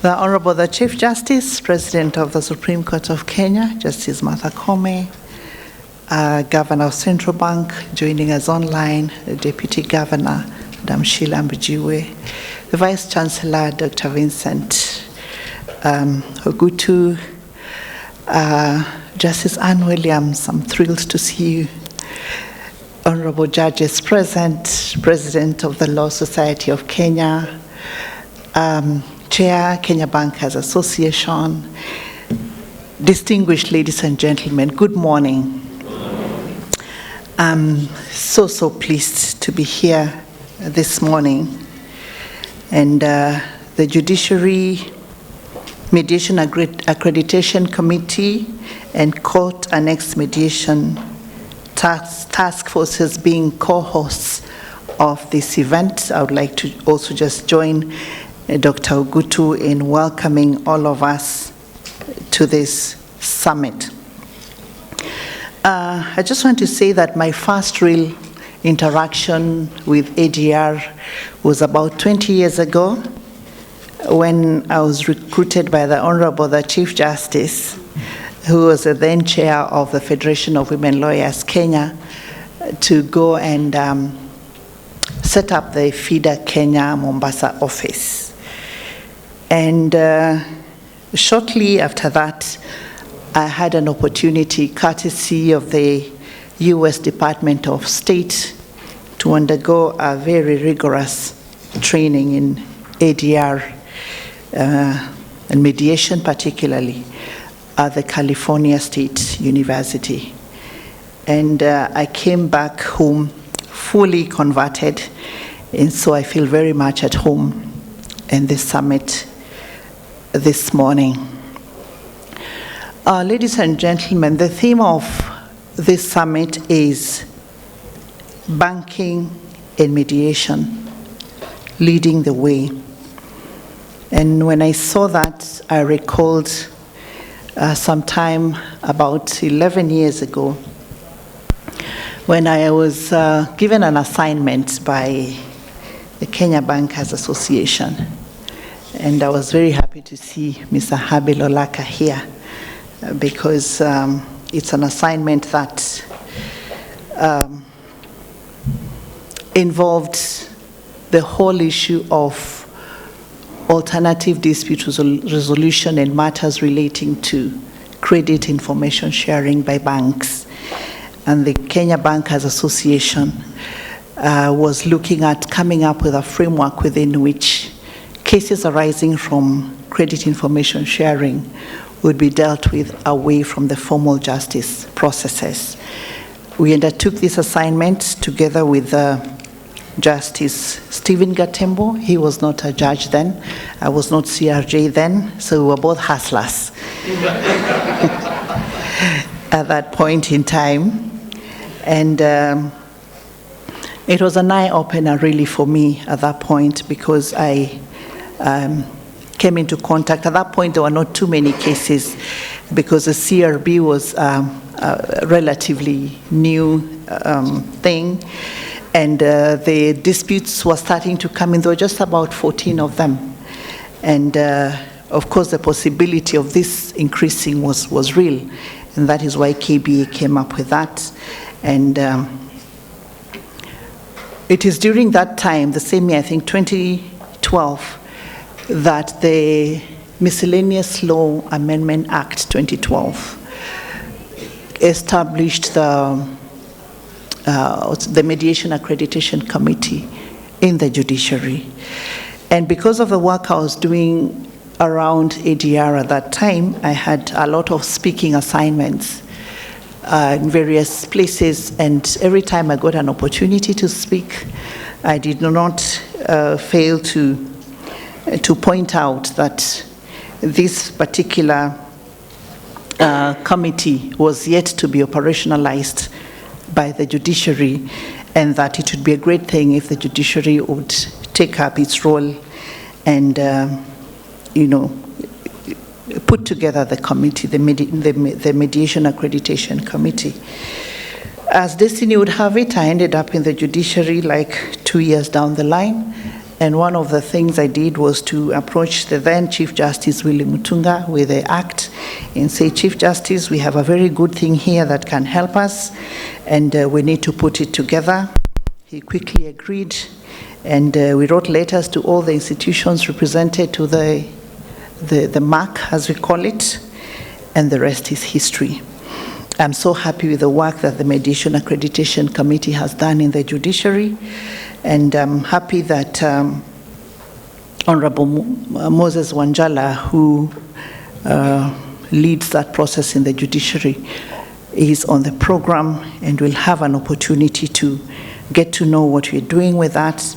The Honorable the Chief Justice, President of the Supreme Court of Kenya, Justice Martha Koome, Governor of Central Bank, joining us online, the Deputy Governor, Madam Sheila Mbujiwe, the Vice Chancellor, Dr. Vincent Ogutu, Justice Anne Williams, I'm thrilled to see you. Honorable judges present, President of the Law Society of Kenya, Chair, Kenya Bankers Association, distinguished ladies and gentlemen, good morning. I'm so pleased to be here this morning. And the Judiciary Mediation Accreditation Committee and Court Annex Mediation Task Forces being co-hosts of this event. I would like to also just join Dr. Ogutu in welcoming all of us to this summit. I just want to say that my first real interaction with ADR was about 20 years ago when I was recruited by the Honorable the Chief Justice, who was the then chair of the Federation of Women Lawyers Kenya, to go and set up the FIDA Kenya Mombasa office. And shortly after that, I had an opportunity, courtesy of the U.S. Department of State, to undergo a very rigorous training in ADR and mediation, particularly at the California State University. And I came back home fully converted, and so I feel very much at home in this summit this morning. Ladies and gentlemen, the theme of this summit is banking and mediation, leading the way. And when I saw that, I recalled sometime about 11 years ago when I was given an assignment by the Kenya Bankers Association. And I was very happy to see Mr. Habil Olaka here because it's an assignment that involved the whole issue of alternative dispute resolution and matters relating to credit information sharing by banks. And the Kenya Bankers Association was looking at coming up with a framework within which cases arising from credit information sharing would be dealt with away from the formal justice processes. We undertook this assignment together with Justice Stephen Gatembo. He was not a judge then. I was not CRJ then, so we were both hustlers at that point in time. And it was an eye-opener really for me at that point because I came into contact. At that point, there were not too many cases because the CRB was a relatively new thing. And the disputes were starting to come in. There were just about 14 of them. And of course, the possibility of this increasing was real. And that is why KBA came up with that. And it is during that time, the same year, I think 2012, that the Miscellaneous Law Amendment Act 2012 established the Mediation Accreditation Committee in the judiciary. And because of the work I was doing around ADR at that time, I had a lot of speaking assignments in various places, and every time I got an opportunity to speak, I did not fail to point out that this particular committee was yet to be operationalized by the judiciary, and that it would be a great thing if the judiciary would take up its role and, put together the committee, the Mediation Accreditation Committee. As destiny would have it, I ended up in the judiciary like 2 years down the line, And one of the things I did was to approach the then Chief Justice Willie Mutunga with the act and say, Chief Justice, we have a very good thing here that can help us, and we need to put it together. He quickly agreed, and we wrote letters to all the institutions represented to the MAC, as we call it, and the rest is history. I'm so happy with the work that the Mediation Accreditation Committee has done in the judiciary, and I'm happy that Honorable Moses Wanjala, who leads that process in the judiciary, is on the program and will have an opportunity to get to know what we're doing with that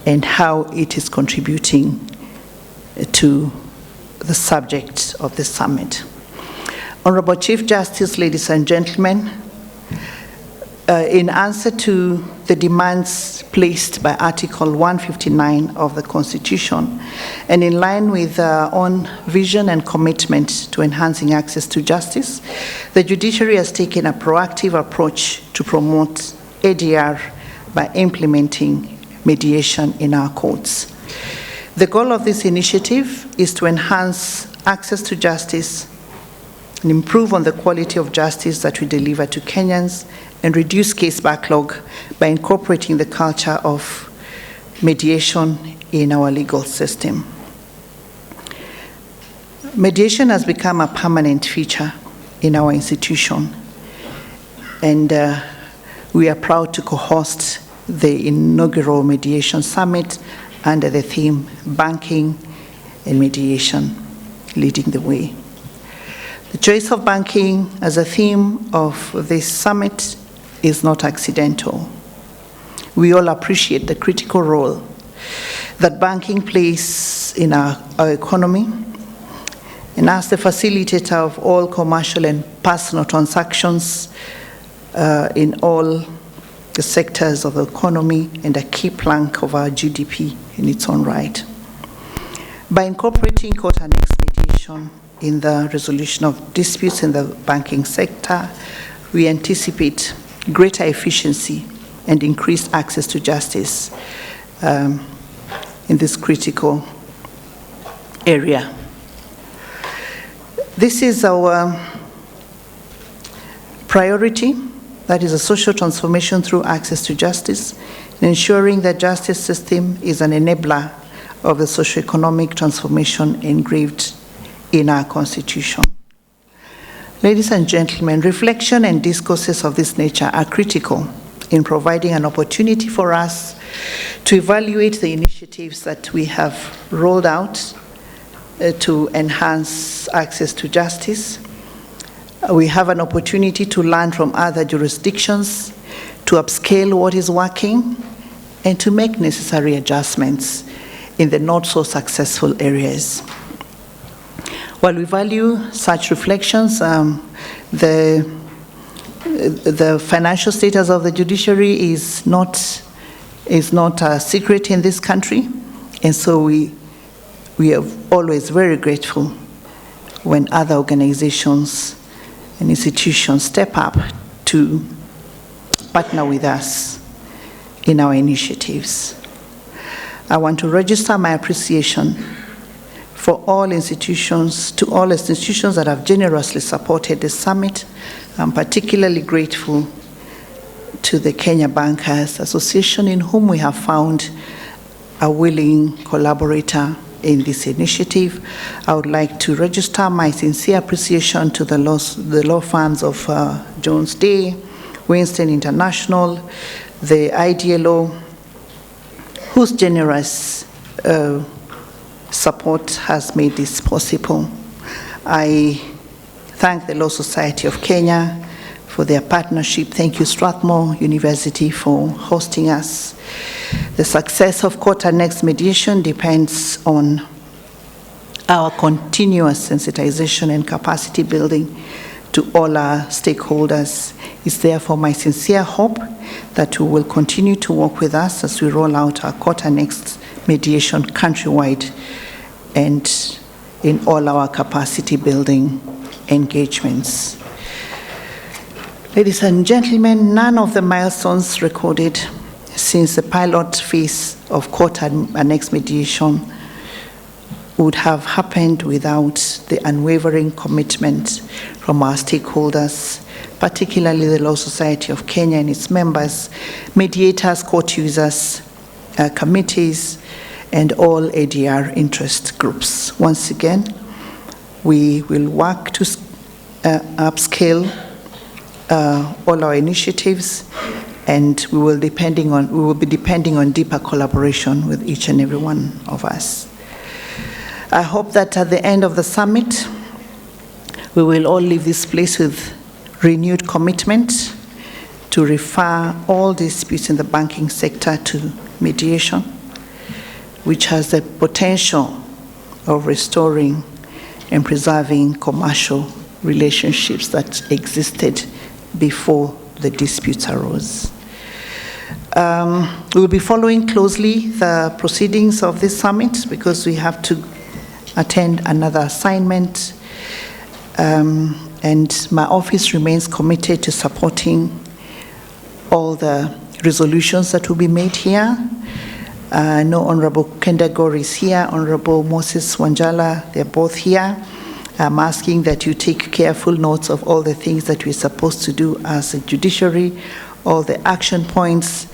and how it is contributing to the subject of the summit. Honorable Chief Justice, ladies and gentlemen, in answer to the demands placed by Article 159 of the Constitution, and in line with our own vision and commitment to enhancing access to justice, the judiciary has taken a proactive approach to promote ADR by implementing mediation in our courts. The goal of this initiative is to enhance access to justice and improve on the quality of justice that we deliver to Kenyans and reduce case backlog by incorporating the culture of mediation in our legal system. Mediation has become a permanent feature in our institution, and we are proud to co-host the inaugural Mediation Summit under the theme Banking and Mediation, Leading the Way. The choice of banking as a theme of this summit is not accidental. We all appreciate the critical role that banking plays in our economy, and as the facilitator of all commercial and personal transactions in all the sectors of the economy and a key plank of our GDP in its own right. By incorporating court-annexed mediation in the resolution of disputes in the banking sector, we anticipate greater efficiency and increased access to justice in this critical area. This is our priority, that is a social transformation through access to justice, ensuring that justice system is an enabler of the socio-economic transformation engraved in our Constitution. Ladies and gentlemen, reflection and discourses of this nature are critical in providing an opportunity for us to evaluate the initiatives that we have rolled out to enhance access to justice. We have an opportunity to learn from other jurisdictions, to upscale what is working, and to make necessary adjustments in the not so successful areas. While we value such reflections, the financial status of the judiciary is not a secret in this country, and so we are always very grateful when other organizations and institutions step up to partner with us in our initiatives. I want to register my appreciation for all institutions, to all institutions that have generously supported this summit. I'm particularly grateful to the Kenya Bankers Association, in whom we have found a willing collaborator in this initiative. I would like to register my sincere appreciation to the law firms of Jones Day, Winston International, the IDLO, whose generous support has made this possible. I thank the Law Society of Kenya for their partnership. Thank you, Strathmore University, for hosting us. The success of court-annexed mediation depends on our continuous sensitization and capacity building to all our stakeholders. It's therefore my sincere hope that you will continue to work with us as we roll out our court-annexed mediation countrywide and in all our capacity building engagements. Ladies and gentlemen, none of the milestones recorded since the pilot phase of court annexed mediation would have happened without the unwavering commitment from our stakeholders, particularly the Law Society of Kenya and its members, mediators, court users, committees, and all ADR interest groups. Once again, we will work to upscale all our initiatives, and we will be depending on deeper collaboration with each and every one of us. I hope that at the end of the summit, we will all leave this place with renewed commitment to refer all disputes in the banking sector to mediation, which has the potential of restoring and preserving commercial relationships that existed before the disputes arose. We will be following closely the proceedings of this summit because we have to attend another assignment, and my office remains committed to supporting all the resolutions that will be made here. I know Honorable Kendagor is here, Honorable Moses Wanjala, they're both here. I'm asking that you take careful notes of all the things that we're supposed to do as a judiciary, all the action points,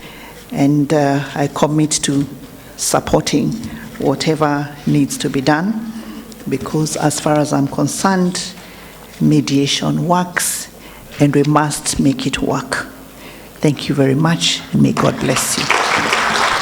and I commit to supporting whatever needs to be done, because as far as I'm concerned, mediation works and we must make it work. Thank you very much, and may God bless you.